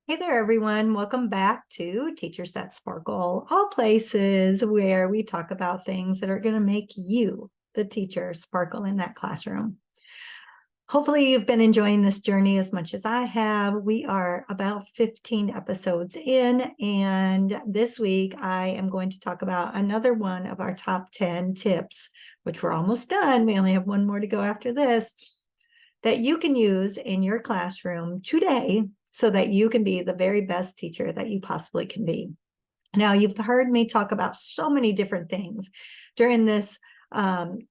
Hey there, everyone. Welcome back to Teachers That Sparkle, all places where we talk about things that are going to make you, the teacher, sparkle in that classroom. Hopefully, you've been enjoying this journey as much as I have. We are about 15 episodes in, and this week I am going to talk about another one of our top 10 tips, which we're almost done. We only have one more to go after this, that you can use in your classroom today so that you can be the very best teacher that you possibly can be. Now, you've heard me talk about so many different things during this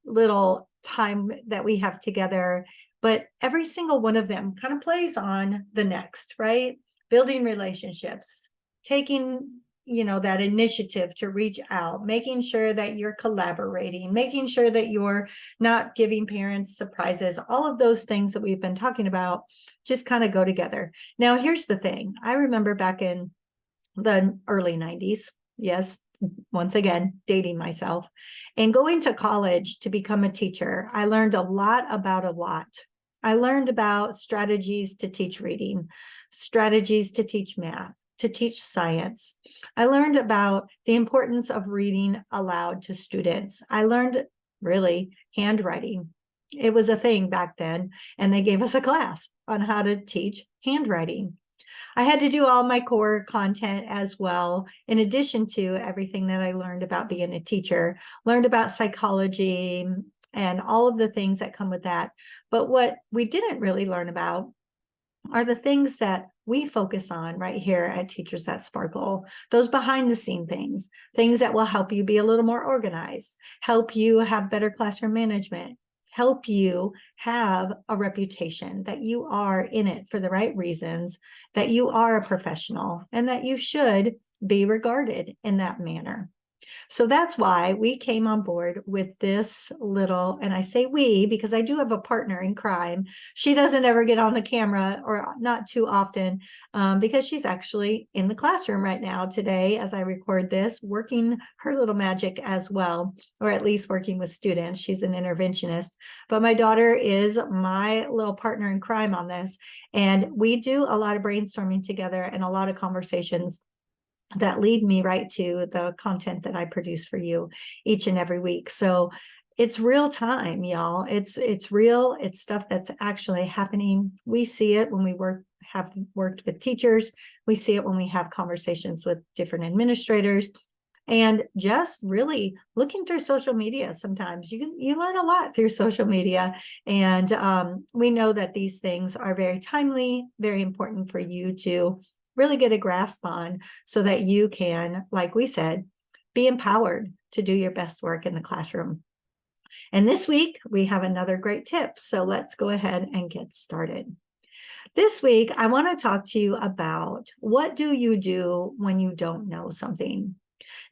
little time that we have together, but every single one of them kind of plays on the next, right? Building relationships, taking that initiative to reach out, making sure that you're collaborating, making sure that you're not giving parents surprises. All of those things that we've been talking about just kind of go together. Now, here's the thing. I remember back in the early 90s, yes, once again, dating myself, and going to college to become a teacher, I learned a lot about a lot. I learned about strategies to teach reading, strategies to teach math, to teach science. I learned about the importance of reading aloud to students. I learned really handwriting. It was a thing back then, and they gave us a class on how to teach handwriting. I had to do all my core content as well, in addition to everything that I learned about being a teacher, learned about psychology and all of the things that come with that. But what we didn't really learn about are the things that we focus on right here at Teachers That Sparkle, those behind the scene things, things that will help you be a little more organized, help you have better classroom management, help you have a reputation, that you are in it for the right reasons, that you are a professional, and that you should be regarded in that manner. So that's why we came on board with this little, and I say we because I do have a partner in crime. She doesn't ever get on the camera, or not too often, because she's actually in the classroom right now today as I record this, working her little magic as well, or at least working with students. She's an interventionist. But my daughter is my little partner in crime on this. And we do a lot of brainstorming together and a lot of conversations that lead me right to the content that I produce for you each and every week. So it's real time, y'all. It's real. It's stuff that's actually happening. We see it when we have worked with teachers. We see it when we have conversations with different administrators. And just really looking through social media, sometimes you learn a lot through social media. And we know that these things are very timely, very important for you to really get a grasp on, so that you can, like we said, be empowered to do your best work in the classroom. And this week, we have another great tip. So let's go ahead and get started. This week, I want to talk to you about, what do you do when you don't know something?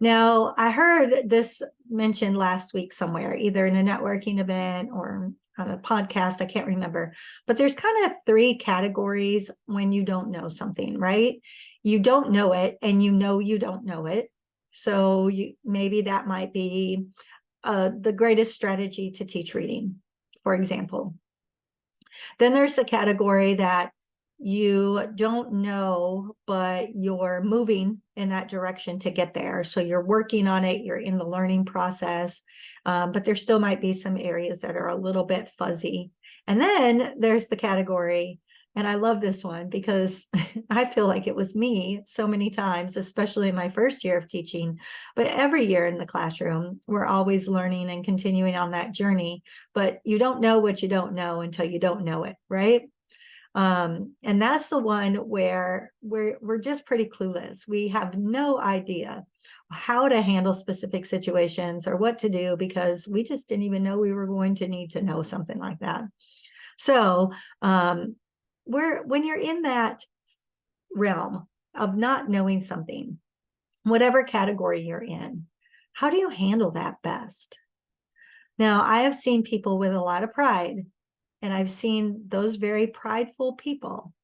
Now, I heard this mentioned last week somewhere, either in a networking event or on a podcast, I can't remember, but there's kind of three categories when you don't know something, right? You don't know it, and you don't know it. So maybe that might be the greatest strategy to teach reading, for example. Then there's the category that you don't know, but you're moving in that direction to get there. So you're working on it, you're in the learning process, but there still might be some areas that are a little bit fuzzy. And then there's the category, and I love this one because I feel like it was me so many times, especially in my first year of teaching, but every year in the classroom, we're always learning and continuing on that journey, but you don't know what you don't know until you don't know it, right? And that's the one where we're just pretty clueless. We have no idea how to handle specific situations or what to do, because we just didn't even know we were going to need to know something like that. So when you're in that realm of not knowing something, whatever category you're in, how do you handle that best? Now, I have seen people with a lot of pride, and I've seen those very prideful people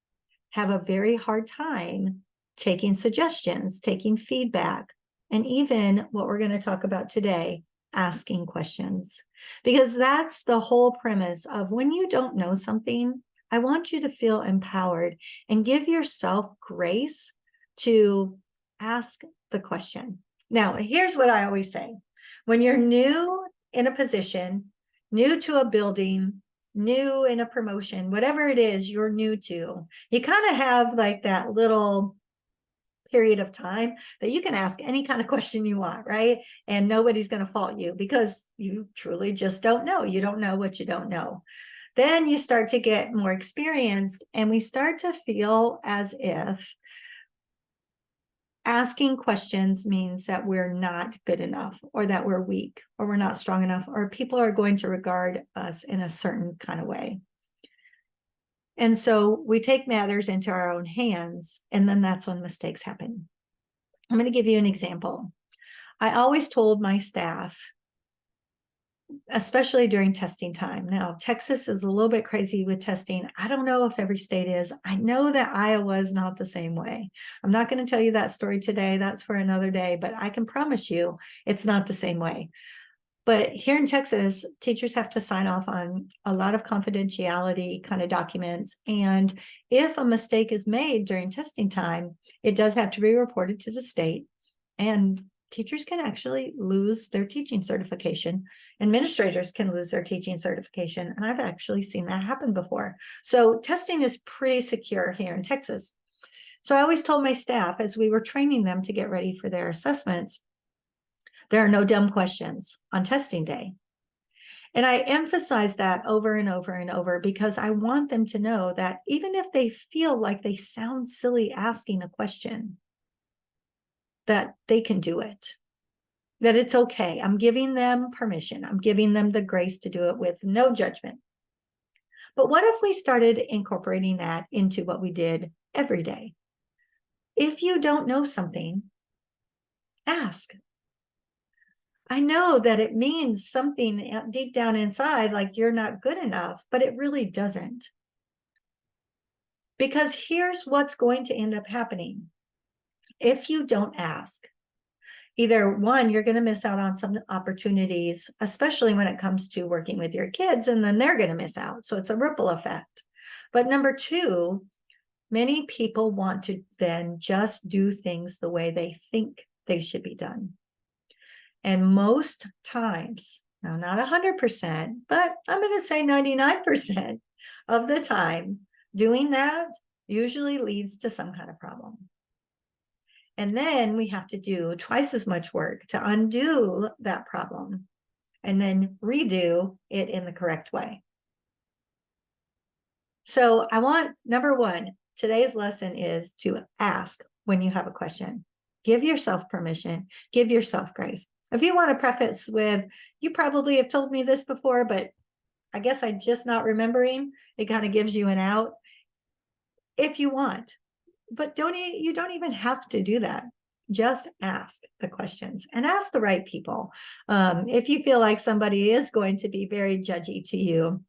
have a very hard time taking suggestions, taking feedback, and even what we're going to talk about today, asking questions. Because that's the whole premise of, when you don't know something, I want you to feel empowered and give yourself grace to ask the question. Now, here's what I always say. When you're new in a position, new to a building, new in a promotion, whatever it is you're new to, you kind of have like that little period of time that you can ask any kind of question you want, right? And nobody's going to fault you because you truly just don't know. You don't know what you don't know. Then you start to get more experienced, and we start to feel as if asking questions means that we're not good enough, or that we're weak, or we're not strong enough, or people are going to regard us in a certain kind of way. And so we take matters into our own hands, and then that's when mistakes happen. I'm going to give you an example. I always told my staff, especially during testing time. Now, Texas is a little bit crazy with testing. I don't know if every state is. I know that Iowa is not the same way. I'm not going to tell you that story today. That's for another day, but I can promise you it's not the same way. But here in Texas, teachers have to sign off on a lot of confidentiality kind of documents. And if a mistake is made during testing time, it does have to be reported to the state. And teachers can actually lose their teaching certification. Administrators can lose their teaching certification. And I've actually seen that happen before. So testing is pretty secure here in Texas. So I always told my staff as we were training them to get ready for their assessments, there are no dumb questions on testing day. And I emphasize that over and over and over because I want them to know that even if they feel like they sound silly asking a question, that they can do it, that it's okay. I'm giving them permission. I'm giving them the grace to do it with no judgment. But what if we started incorporating that into what we did every day? If you don't know something, ask. I know that it means something deep down inside, like you're not good enough, but it really doesn't. Because here's what's going to end up happening. If you don't ask, either one, you're going to miss out on some opportunities, especially when it comes to working with your kids, and then they're going to miss out. So it's a ripple effect. But number two, many people want to then just do things the way they think they should be done. And most times, now not 100%, but I'm going to say 99% of the time, doing that usually leads to some kind of problem. And then we have to do twice as much work to undo that problem and then redo it in the correct way. So I want, number one, today's lesson is to ask when you have a question. Give yourself permission, give yourself grace. If you want to preface with, you probably have told me this before, but I guess I'm just not remembering, it kind of gives you an out if you want. But you don't even have to do that. Just ask the questions and ask the right people. If you feel like somebody is going to be very judgy to you,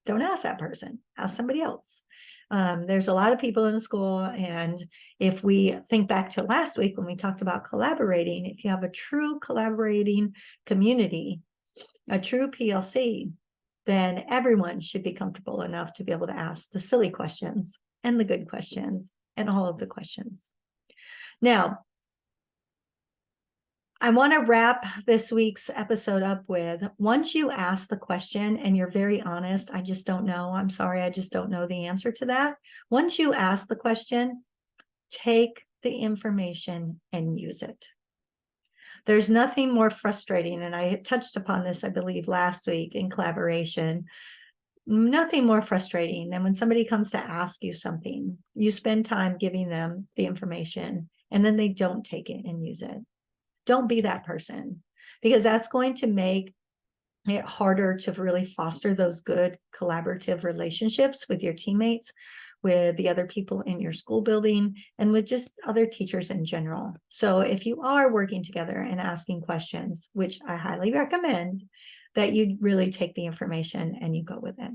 don't ask that person, ask somebody else. There's a lot of people in the school, and if we think back to last week when we talked about collaborating, if you have a true collaborating community, a true PLC, then everyone should be comfortable enough to be able to ask the silly questions and the good questions and all of the questions. Now, I want to wrap this week's episode up with, once you ask the question and you're very honest, I just don't know, I'm sorry, I just don't know the answer to that. Once you ask the question, take the information and use it. There's nothing more frustrating, and I touched upon this, I believe, last week in collaboration. Nothing more frustrating than when somebody comes to ask you something, you spend time giving them the information, and then they don't take it and use it. Don't be that person, because that's going to make it harder to really foster those good collaborative relationships with your teammates, with the other people in your school building, and with just other teachers in general. So if you are working together and asking questions, which I highly recommend, that you really take the information and you go with it.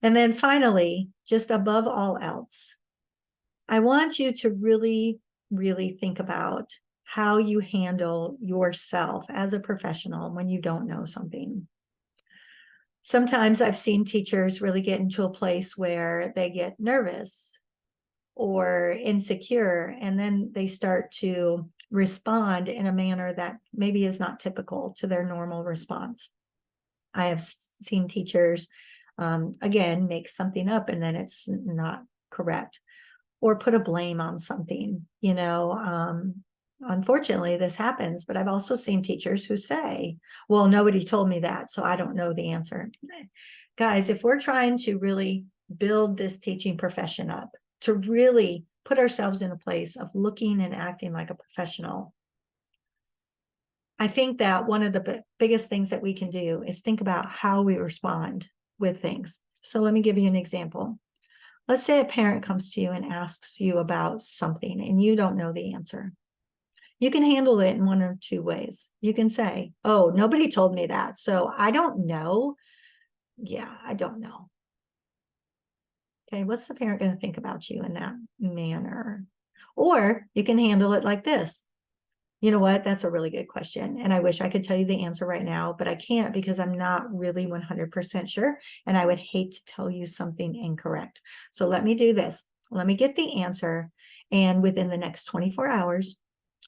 And then finally, just above all else, I want you to really, really think about how you handle yourself as a professional when you don't know something. Sometimes I've seen teachers really get into a place where they get nervous or insecure, and then they start to respond in a manner that maybe is not typical to their normal response. I have seen teachers, again, make something up and then it's not correct, or put a blame on something. Unfortunately, this happens, but I've also seen teachers who say, well, nobody told me that, so I don't know the answer. Guys, if we're trying to really build this teaching profession up, to really put ourselves in a place of looking and acting like a professional, I think that one of the biggest things that we can do is think about how we respond with things. So let me give you an example. Let's say a parent comes to you and asks you about something and you don't know the answer. You can handle it in one or two ways. You can say, oh, nobody told me that, so I don't know. Yeah, I don't know. Okay, what's the parent going to think about you in that manner? Or you can handle it like this. You know what? That's a really good question. And I wish I could tell you the answer right now, but I can't because I'm not really 100% sure. And I would hate to tell you something incorrect. So let me do this. Let me get the answer. And within the next 24 hours,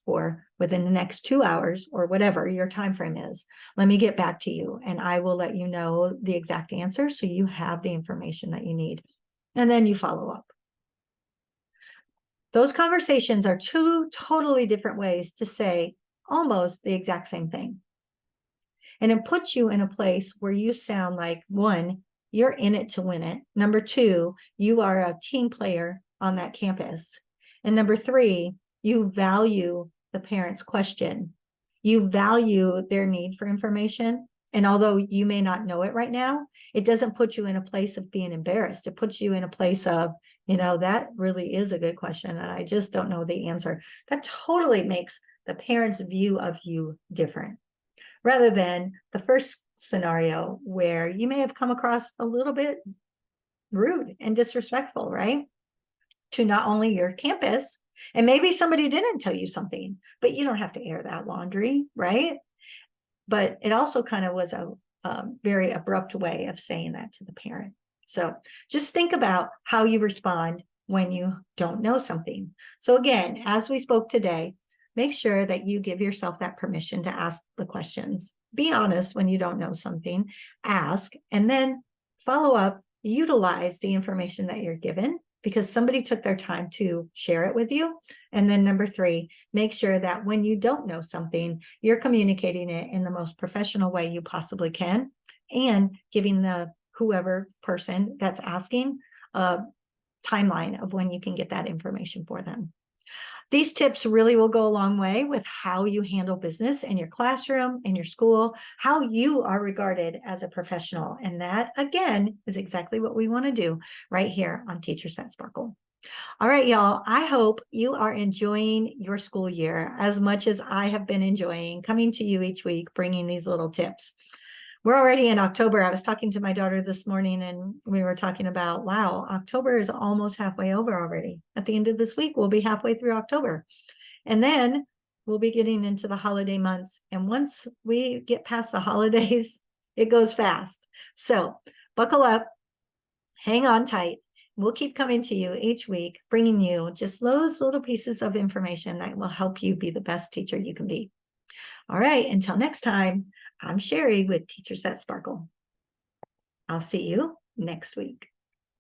or within the next 2 hours, or whatever your time frame is, let me get back to you and I will let you know the exact answer so you have the information that you need. And then you follow up. Those conversations are two totally different ways to say almost the exact same thing. And it puts you in a place where you sound like, one, you're in it to win it. Number two, you are a team player on that campus. And number three, you value the parent's question. You value their need for information. And although you may not know it right now, it doesn't put you in a place of being embarrassed. It puts you in a place of, that really is a good question, and I just don't know the answer. That totally makes the parent's view of you different, rather than the first scenario where you may have come across a little bit rude and disrespectful, right? To not only your campus, and maybe somebody didn't tell you something, but you don't have to air that laundry, right? But it also kind of was a very abrupt way of saying that to the parent. So just think about how you respond when you don't know something. So again, as we spoke today, make sure that you give yourself that permission to ask the questions. Be honest when you don't know something, ask, and then follow up, utilize the information that you're given because somebody took their time to share it with you. And then number three, make sure that when you don't know something, you're communicating it in the most professional way you possibly can and giving the whoever person that's asking a timeline of when you can get that information for them. These tips really will go a long way with how you handle business in your classroom, in your school, how you are regarded as a professional. And that, again, is exactly what we want to do right here on Teachers That Sparkle. All right, y'all, I hope you are enjoying your school year as much as I have been enjoying coming to you each week, bringing these little tips. We're already in October. I was talking to my daughter this morning and we were talking about, wow, October is almost halfway over already. At the end of this week, we'll be halfway through October. And then we'll be getting into the holiday months. And once we get past the holidays, it goes fast. So buckle up, hang on tight. We'll keep coming to you each week, bringing you just those little pieces of information that will help you be the best teacher you can be. All right, until next time, I'm Sherry with Teachers That Sparkle. I'll see you next week.